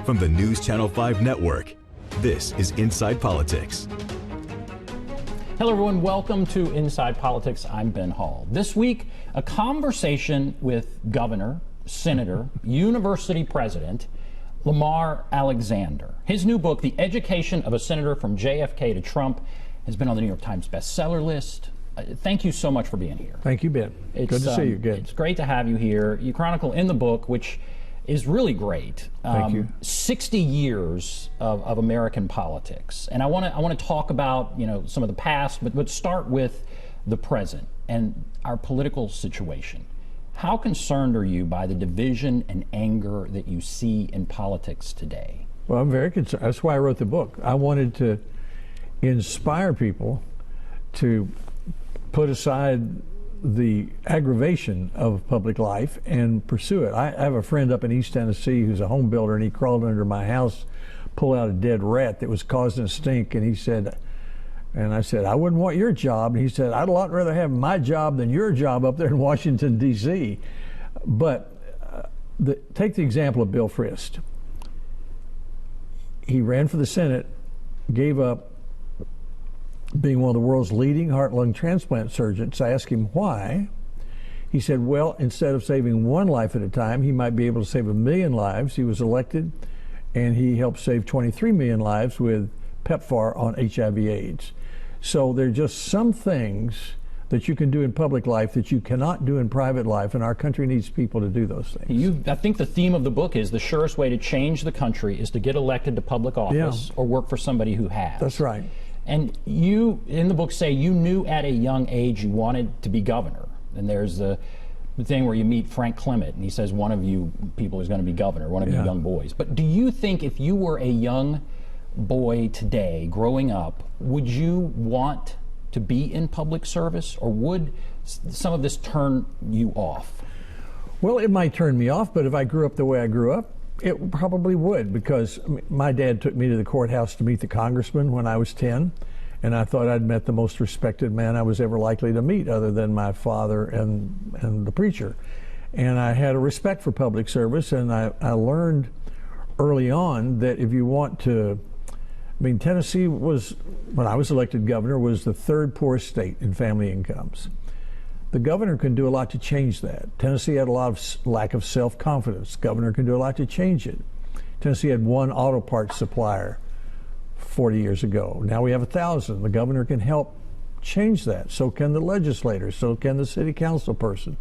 From the News Channel 5 network, this is Inside Politics. Hello everyone, welcome to Inside Politics. I'm Ben Hall. This week, a conversation with Governor, Senator, University President Lamar Alexander. His new book, The Education of a Senator from JFK to Trump, has been on the New York Times bestseller list. Thank you so much for being here. Thank you, Ben. Good to see you again. It's great to have you here. You chronicle in the book, which is really great. Thank you. 60 years of American politics, and I want to talk about some of the past, but start with the present and our political situation. How concerned are you by the division and anger that you see in politics today? Well, I'm very concerned. That's why I wrote the book. I wanted to inspire people to put aside the aggravation of public life and pursue it. I have a friend up in East Tennessee who's a home builder, and he crawled under my house, pulled out a dead rat that was causing a stink, and he said, and I said, I wouldn't want your job. And he said, I'd a lot rather have my job than your job up there in Washington, D.C. But take the example of Bill Frist. He ran for the Senate, gave up being one of the world's leading heart-lung transplant surgeons. I asked him why. He said, well, instead of saving one life at a time, he might be able to save 1 million lives. He was elected, and he helped save 23 million lives with PEPFAR on HIV/AIDS. So there are just some things that you can do in public life that you cannot do in private life, and our country needs people to do those things. I think the theme of the book is the surest way to change the country is to get elected to public office or work for somebody who has. That's right. And you, in the book, say you knew at a young age you wanted to be governor. And there's the thing where you meet Frank Clement, and he says one of you people is going to be governor, one of you young boys. But do you think if you were a young boy today, growing up, would you want to be in public service, or would some of this turn you off? Well, it might turn me off, but if I grew up the way I grew up, it probably would, because my dad took me to the courthouse to meet the congressman when I was 10, and I thought I'd met the most respected man I was ever likely to meet, other than my father and the preacher. And I had a respect for public service, and I learned early on that if you want to, Tennessee was, when I was elected governor, was the third poorest state in family incomes. The governor can do a lot to change that. Tennessee had a lot of lack of self-confidence. Governor can do a lot to change it. Tennessee had one auto parts supplier 40 years ago. Now we have 1,000. The governor can help change that. So can the legislator. So can the city council person.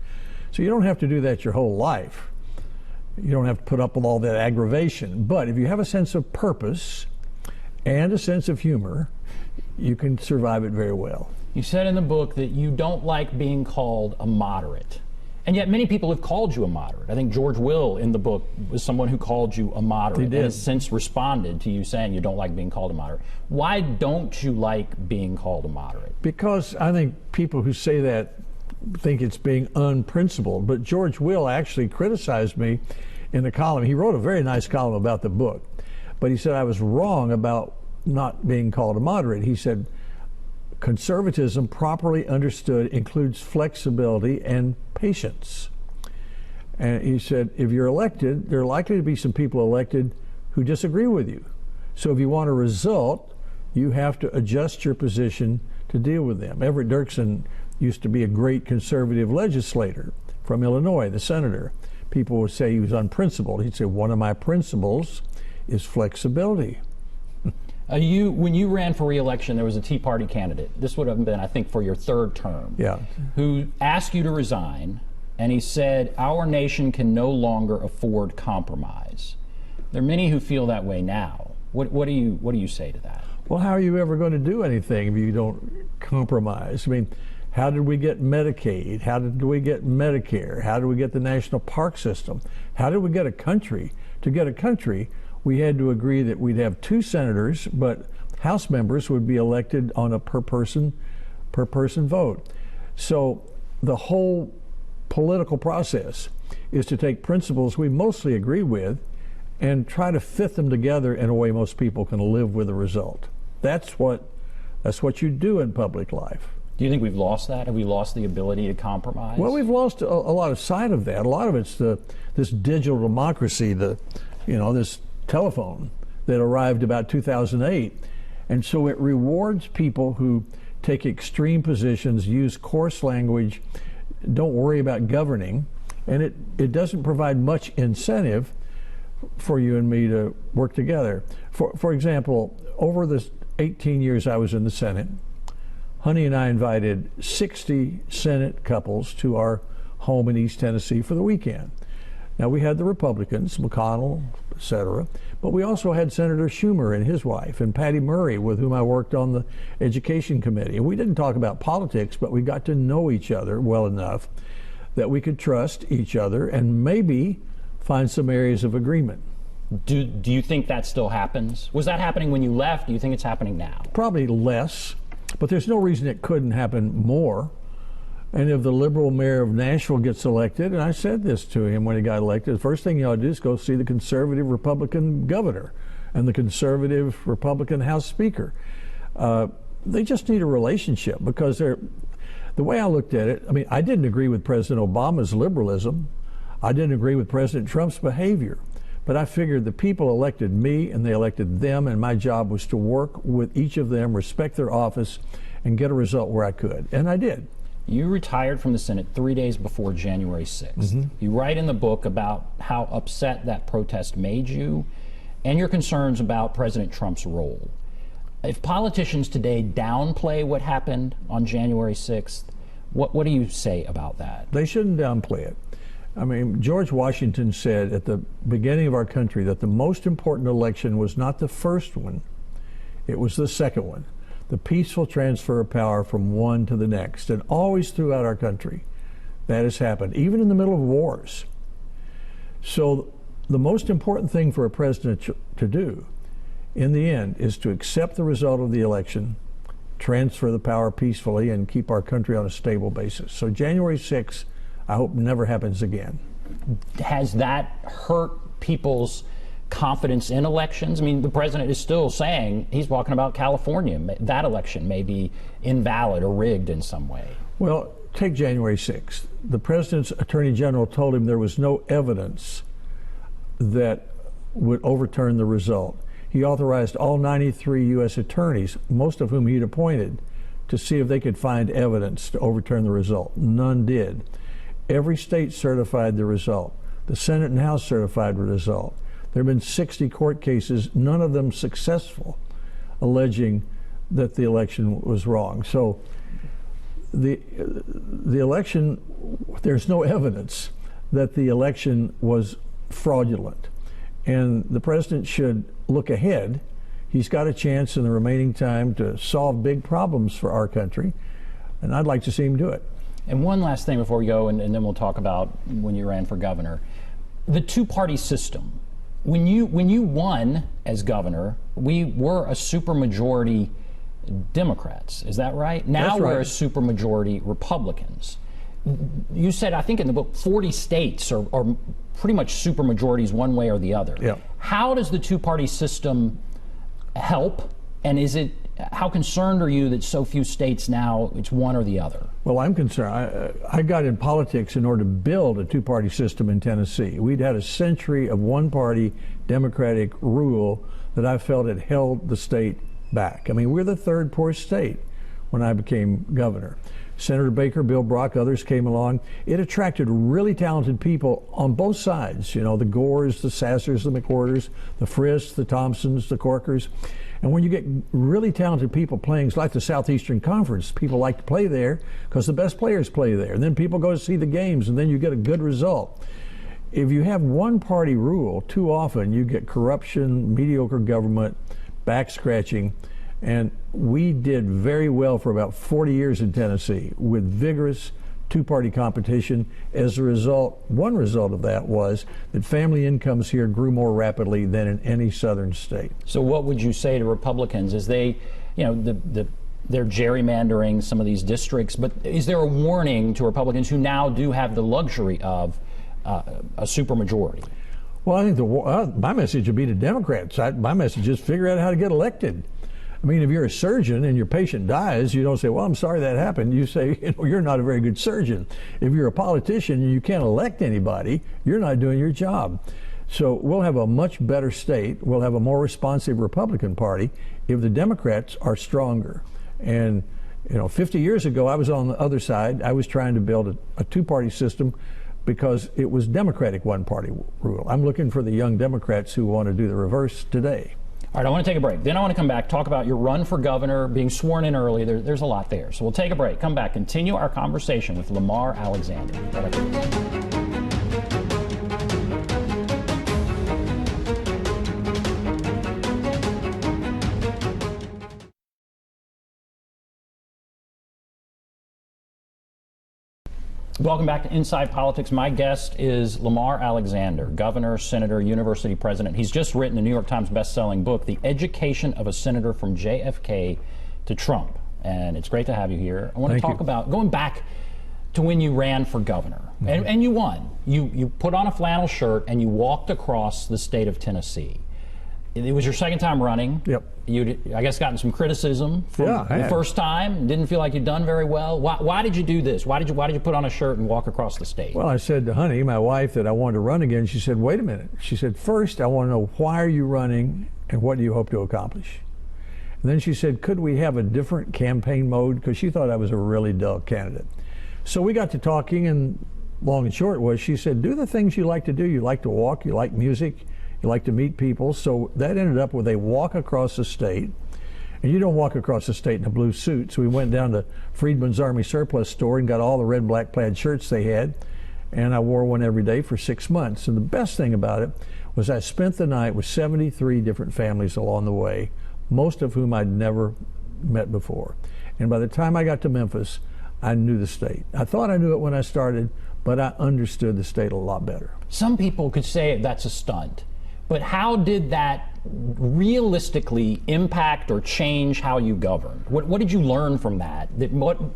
So you don't have to do that your whole life. You don't have to put up with all that aggravation. But if you have a sense of purpose and a sense of humor, you can survive it very well. You said in the book that you don't like being called a moderate, and yet many people have called you a moderate. I think George Will in the book was someone who called you a moderate. He did. And has since responded to you saying you don't like being called a moderate. Why don't you like being called a moderate? Because I think people who say that think it's being unprincipled, but George Will actually criticized me in the column. He wrote a very nice column about the book, but he said I was wrong about not being called a moderate. He said, conservatism, properly understood, includes flexibility and patience. And he said, if you're elected, there are likely to be some people elected who disagree with you. So if you want a result, you have to adjust your position to deal with them. Everett Dirksen used to be a great conservative legislator from Illinois, the senator. People would say he was unprincipled. He'd say, one of my principles is flexibility. When you ran for re-election, there was a Tea Party candidate. This would have been, I think, for your third term. Who asked you to resign, and he said, our nation can no longer afford compromise. There are many who feel that way now. What do you say to that? Well, how are you ever going to do anything if you don't compromise? How did we get Medicaid? How did we get Medicare? How did we get the national park system? How did we get a country? To get a country, we had to agree that we'd have 2 senators, but House members would be elected on a per person vote. So the whole political process is to take principles we mostly agree with and try to fit them together in a way most people can live with the result. That's what you do in public life. Do you think we've lost that? Have we lost the ability to compromise? Well, we've lost a lot of sight of that. A lot of it's this digital democracy, this telephone that arrived about 2008. And so it rewards people who take extreme positions, use coarse language, don't worry about governing, and it doesn't provide much incentive for you and me to work together. For example, over the 18 years I was in the Senate, Honey and I invited 60 Senate couples to our home in East Tennessee for the weekend. Now, we had the Republicans, McConnell, et cetera, but we also had Senator Schumer and his wife, and Patty Murray, with whom I worked on the Education Committee. And we didn't talk about politics, but we got to know each other well enough that we could trust each other and maybe find some areas of agreement. Do you think that still happens? Was that happening when you left? Do you think it's happening now? Probably less, but there's no reason it couldn't happen more. And if the liberal mayor of Nashville gets elected, and I said this to him when he got elected, the first thing you ought to do is go see the conservative Republican governor and the conservative Republican House Speaker. They just need a relationship, because the way I looked at it, I mean, I didn't agree with President Obama's liberalism. I didn't agree with President Trump's behavior. But I figured the people elected me and they elected them, and my job was to work with each of them, respect their office, and get a result where I could. And I did. You retired from the Senate 3 days before January 6th. Mm-hmm. You write in the book about how upset that protest made you and your concerns about President Trump's role. If politicians today downplay what happened on January 6th, what do you say about that? They shouldn't downplay it. I mean, George Washington said at the beginning of our country that the most important election was not the first one, it was the second one. The peaceful transfer of power from one to the next. And always throughout our country, that has happened, even in the middle of wars. So the most important thing for a president to do, in the end, is to accept the result of the election, transfer the power peacefully, and keep our country on a stable basis. So January 6th, I hope never happens again. Has that hurt people's confidence in elections? I mean, the president is still saying, he's talking about California, that election may be invalid or rigged in some way. Well, take January 6th. The president's attorney general told him there was no evidence that would overturn the result. He authorized all 93 U.S. attorneys, most of whom he'd appointed, to see if they could find evidence to overturn the result. None did. Every state certified the result. The Senate and House certified the result. There have been 60 court cases, none of them successful, alleging that the election was wrong. So the election, there's no evidence that the election was fraudulent. And the president should look ahead. He's got a chance in the remaining time to solve big problems for our country, and I'd like to see him do it. And one last thing before we go, and then we'll talk about when you ran for governor. The two-party system. When you won as governor, we were a supermajority Democrats. Is that right? Now we're a supermajority Republicans. You said, I think in the book, 40 states are pretty much supermajorities one way or the other. Yeah. How does the two-party system help? And how concerned are you that so few states now, it's one or the other? Well, I'm concerned. I got in politics in order to build a two-party system in Tennessee. We'd had a century of one-party Democratic rule that I felt had held the state back. I mean, we're the third poorest state when I became governor. Senator Baker, Bill Brock, others came along. It attracted really talented people on both sides. You know, the Gores, the Sassers, the McWhorters, the Frists, the Thompsons, the Corkers. And when you get really talented people playing, it's like the Southeastern Conference. People like to play there because the best players play there. And then people go to see the games, and then you get a good result. If you have one-party rule, too often you get corruption, mediocre government, back-scratching. And we did very well for about 40 years in Tennessee with vigorous two-party competition. As a result, one result of that was that family incomes here grew more rapidly than in any southern state. So what would you say to Republicans as they, they're gerrymandering some of these districts, but is there a warning to Republicans who now do have the luxury of a supermajority? Well, I think my message would be to Democrats. My message is figure out how to get elected. I mean, if you're a surgeon and your patient dies, you don't say, well, I'm sorry that happened. You say, you're not a very good surgeon. If you're a politician and you can't elect anybody, you're not doing your job. So we'll have a much better state. We'll have a more responsive Republican Party if the Democrats are stronger. And 50 years ago, I was on the other side. I was trying to build a two-party system because it was Democratic one-party rule. I'm looking for the young Democrats who want to do the reverse today. All right, I want to take a break. Then I want to come back, talk about your run for governor, being sworn in early. There's a lot there. So we'll take a break, come back, continue our conversation with Lamar Alexander. Right after this. Welcome back to Inside Politics. My guest is Lamar Alexander, governor, senator, university president. He's just written the New York Times best-selling book, The Education of a Senator from JFK to Trump. And it's great to have you here. I want to talk about going back to when you ran for governor. Mm-hmm. And you won. You put on a flannel shirt and you walked across the state of Tennessee. It was your second time running. Yep. You'd, I guess, gotten some criticism from the first time. Didn't feel like you'd done very well. Why did you do this? Why did you put on a shirt and walk across the state? Well, I said to Honey, my wife, that I wanted to run again. She said, wait a minute. She said, first, I want to know why are you running and what do you hope to accomplish? And then she said, could we have a different campaign mode? Because she thought I was a really dull candidate. So we got to talking, and long and short was, she said, do the things you like to do. You like to walk, you like music, you like to meet people. So that ended up with a walk across the state. And you don't walk across the state in a blue suit. So we went down to Freedman's Army Surplus store and got all the red, black plaid shirts they had. And I wore one every day for 6 months. And the best thing about it was I spent the night with 73 different families along the way, most of whom I'd never met before. And by the time I got to Memphis, I knew the state. I thought I knew it when I started, but I understood the state a lot better. Some people could say that's a stunt. But how did that realistically impact or change how you governed? What did you learn from that? It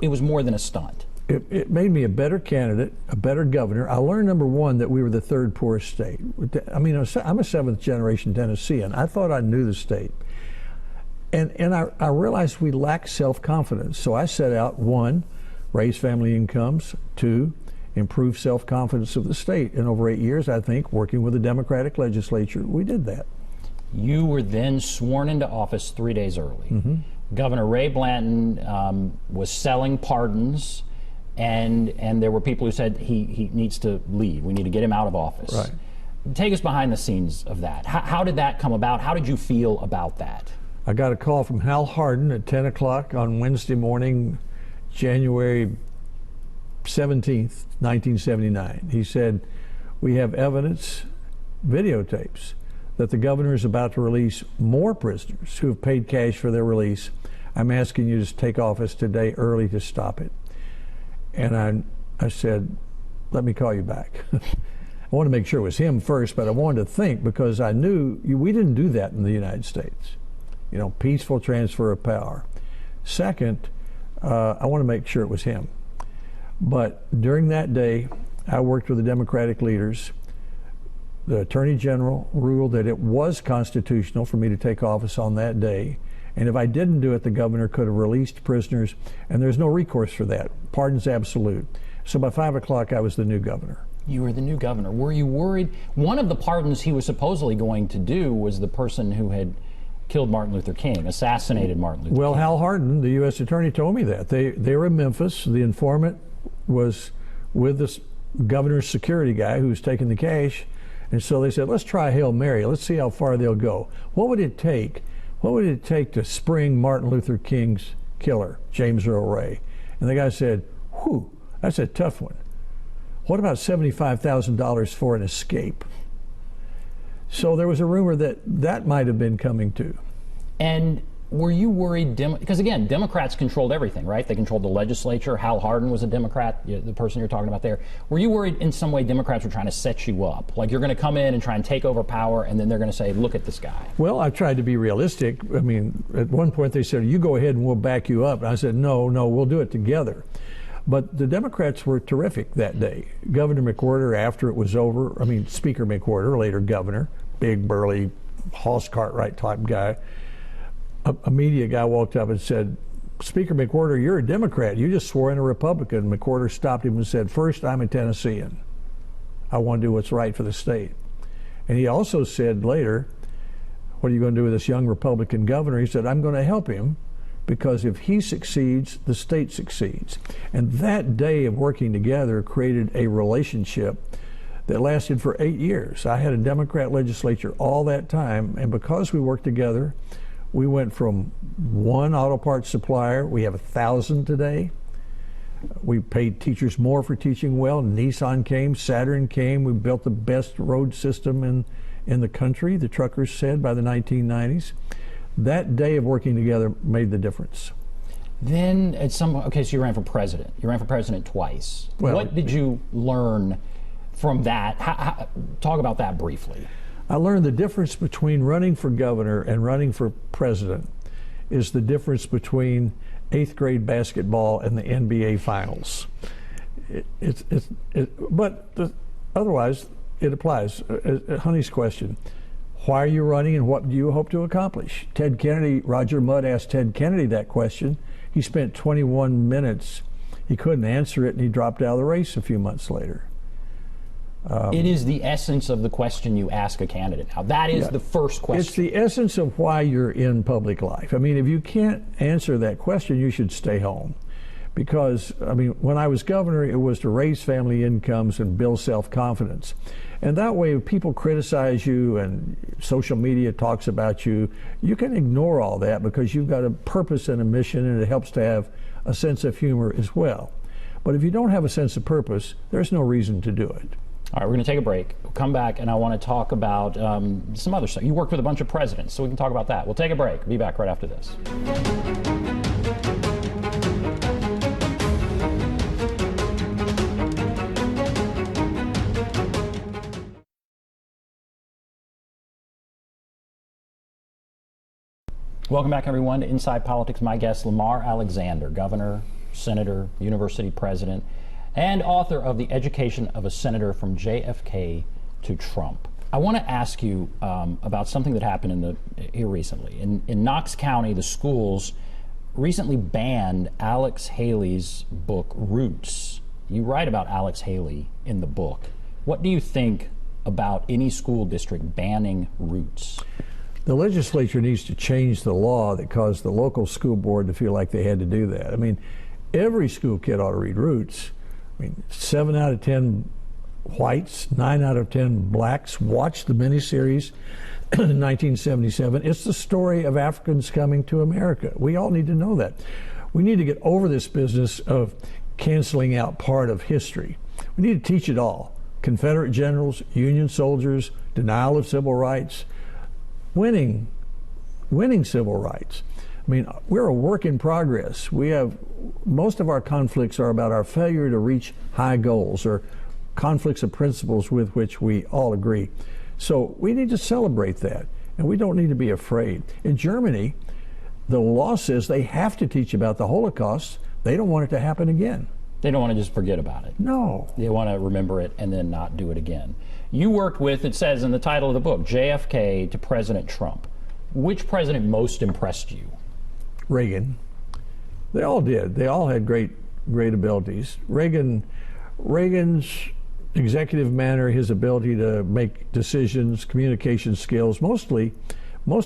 was more than a stunt. It made me a better candidate, a better governor. I learned, number one, that we were the third poorest state. I mean, I'm a seventh generation Tennessean. I thought I knew the state. And I realized we lacked self-confidence. So I set out, one, raise family incomes, two, improve self-confidence of the state. In over 8 years, I think, working with the Democratic legislature, we did that. You were then sworn into office 3 days early. Mm-hmm. Governor Ray Blanton was selling pardons, and there were people who said he needs to leave. We need to get him out of office. Right. Take us behind the scenes of that. How did that come about? How did you feel about that? I got a call from Hal Hardin at 10 o'clock on Wednesday morning, January 17th, 1979. He said, we have evidence, videotapes, that the governor is about to release more prisoners who have paid cash for their release. I'm asking you to take office today early to stop it. And I said, let me call you back. I want to make sure it was him first, but I wanted to think, because I knew we didn't do that in the United States. Peaceful transfer of power. Second, I want to make sure it was him. But during that day, I worked with the Democratic leaders. The Attorney General ruled that it was constitutional for me to take office on that day. And if I didn't do it, the governor could have released prisoners, and there's no recourse for that. Pardon's absolute. So by 5 o'clock, I was the new governor. You were the new governor. Were you worried? One of the pardons he was supposedly going to do was the person who had killed Martin Luther King, assassinated Martin Luther King. Well, Hal Hardin, the U.S. attorney, told me that. They were in Memphis. The informant was with the governor's security guy who was taking the cash. And so they said, let's try Hail Mary. Let's see how far they'll go. What would it take? What would it take to spring Martin Luther King's killer, James Earl Ray? And the guy said, whew, that's a tough one. What about $75,000 for an escape? So there was a rumor that might have been coming too. And were you worried, because again, Democrats controlled everything, right? They controlled the legislature. Hal Hardin was a Democrat, the person you're talking about there. Were you worried in some way Democrats were trying to set you up? Like you're going to come in and try and take over power, and then they're going to say, look at this guy. Well, I tried to be realistic. I mean, at one point they said, you go ahead and we'll back you up. And I said, no, we'll do it together. But the Democrats were terrific that day. Governor McWhorter, after it was over, Speaker McWhorter, later governor, big, burly, Hoss Cartwright type guy, a media guy walked up and said, Speaker McWhorter, you're a Democrat. You just swore in a Republican. McWhorter stopped him and said, first, I'm a Tennessean. I want to do what's right for the state. And he also said later, what are you going to do with this young Republican governor? He said, I'm going to help him, because if he succeeds, the state succeeds. And that day of working together created a relationship that lasted for 8 years. I had a Democrat legislature all that time, and because we worked together, we went from one auto parts supplier, we have 1,000 today. We paid teachers more for teaching well. Nissan came, Saturn came. We built the best road system in the country, the truckers said, by the 1990s. That day of working together made the difference. Then at some point, okay, so you ran for president. You ran for president twice. Well, what did you learn from that? Talk about that briefly. I learned the difference between running for governor and running for president is the difference between 8th grade basketball and the NBA finals. Otherwise, it applies. Honey's question, why are you running and what do you hope to accomplish? Ted Kennedy, Roger Mudd asked Ted Kennedy that question. He spent 21 minutes. He couldn't answer it, and he dropped out of the race a few months later. It is the essence of the question you ask a candidate now. That is the first question. It's the essence of why you're in public life. I mean, if you can't answer that question, you should stay home. Because, I mean, when I was governor, it was to raise family incomes and build self-confidence. And that way, if people criticize you and social media talks about you, you can ignore all that because you've got a purpose and a mission, and it helps to have a sense of humor as well. But if you don't have a sense of purpose, there's no reason to do it. All right, we're going to take a break. We'll come back, and I want to talk about some other stuff. You worked with a bunch of presidents, so we can talk about that. We'll take a break. Be back right after this. Welcome back, everyone, to Inside Politics. My guest, Lamar Alexander, governor, senator, university president, and author of The Education of a Senator from JFK to Trump. I want to ask you about something that happened here recently. In Knox County, the schools recently banned Alex Haley's book, Roots. You write about Alex Haley in the book. What do you think about any school district banning Roots? The legislature needs to change the law that caused the local school board to feel like they had to do that. I mean, every school kid ought to read Roots. I mean, 7 out of 10 whites, 9 out of 10 blacks watched the miniseries in 1977. It's the story of Africans coming to America. We all need to know that. We need to get over this business of canceling out part of history. We need to teach it all. Confederate generals, Union soldiers, denial of civil rights, winning civil rights. I mean, we're a work in progress. Most of our conflicts are about our failure to reach high goals or conflicts of principles with which we all agree. So we need to celebrate that, and we don't need to be afraid. In Germany, the law says they have to teach about the Holocaust. They don't want it to happen again. They don't want to just forget about it. No. They want to remember it and then not do it again. You worked with, it says in the title of the book, JFK to President Trump. Which president most impressed you? Reagan. They all did. They all had great abilities. Reagan's executive manner, his ability to make decisions, communication skills, most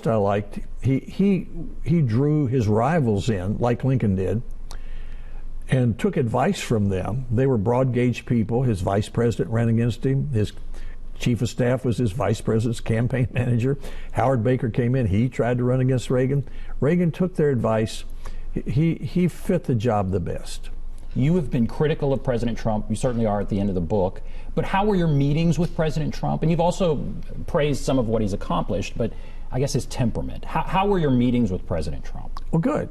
I liked. He drew his rivals in, like Lincoln did, and took advice from them. They were broad gauge people. His vice president ran against him. His chief of staff was his vice president's campaign manager. Howard Baker came in. He tried to run against Reagan. Reagan took their advice. He fit the job the best. You have been critical of President Trump. You certainly are at the end of the book. But how were your meetings with President Trump? And you've also praised some of what he's accomplished, but I guess his temperament. How were your meetings with President Trump? Well, good.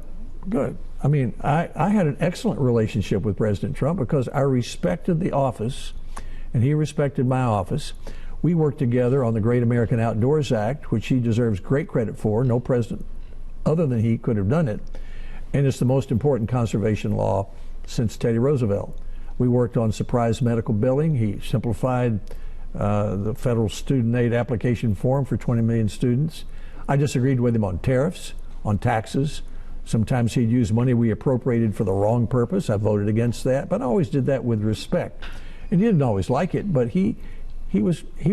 I mean, I had an excellent relationship with President Trump because I respected the office and he respected my office. We worked together on the Great American Outdoors Act, which he deserves great credit for. No president other than he could have done it. And it's the most important conservation law since Teddy Roosevelt. We worked on surprise medical billing. He simplified the federal student aid application form for 20 million students. I disagreed with him on tariffs, on taxes. Sometimes he'd use money we appropriated for the wrong purpose. I voted against that, but I always did that with respect. And he didn't always like it, but he he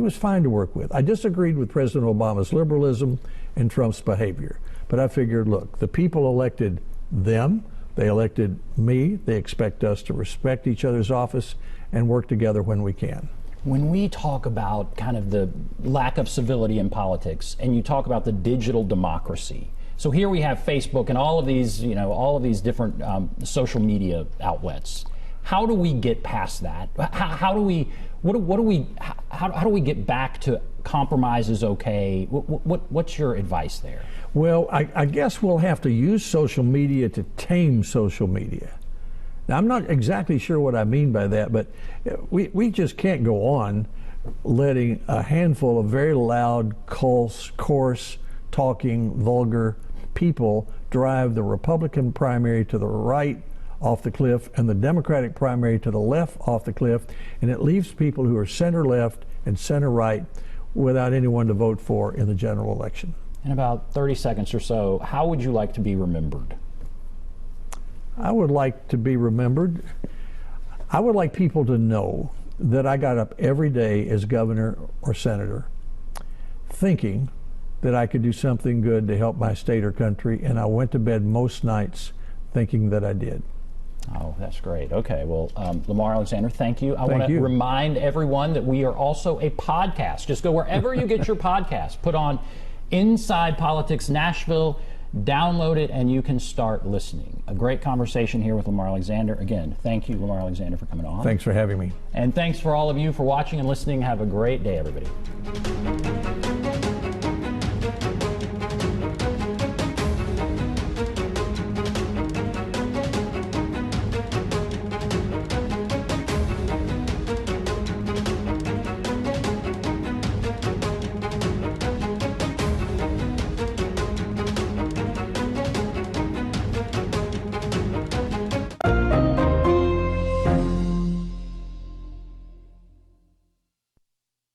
was fine to work with. I disagreed with President Obama's liberalism and Trump's behavior. But I figured, look, the people elected them, they elected me, they expect us to respect each other's office and work together when we can. When we talk about kind of the lack of civility in politics, and you talk about the digital democracy, so here we have Facebook and all of these, all of these different social media outlets. How do we get past that? How do we get back to compromise is okay? What's your advice there? Well, I guess we'll have to use social media to tame social media. Now, I'm not exactly sure what I mean by that, but we just can't go on letting a handful of very loud, coarse, talking, vulgar people drive the Republican primary to the right off the cliff and the Democratic primary to the left off the cliff, and it leaves people who are center left and center right without anyone to vote for in the general election. In about 30 seconds or so, how would you like to be remembered? I would like to be remembered. I would like people to know that I got up every day as governor or senator thinking that I could do something good to help my state or country, and I went to bed most nights thinking that I did. Oh, that's great. Okay, well, Lamar Alexander, thank you. I want to remind everyone that we are also a podcast. Just go wherever you get your podcast. Put on Inside Politics Nashville, download it, and you can start listening. A great conversation here with Lamar Alexander. Again, thank you, Lamar Alexander, for coming on. Thanks for having me. And thanks for all of you for watching and listening. Have a great day, everybody.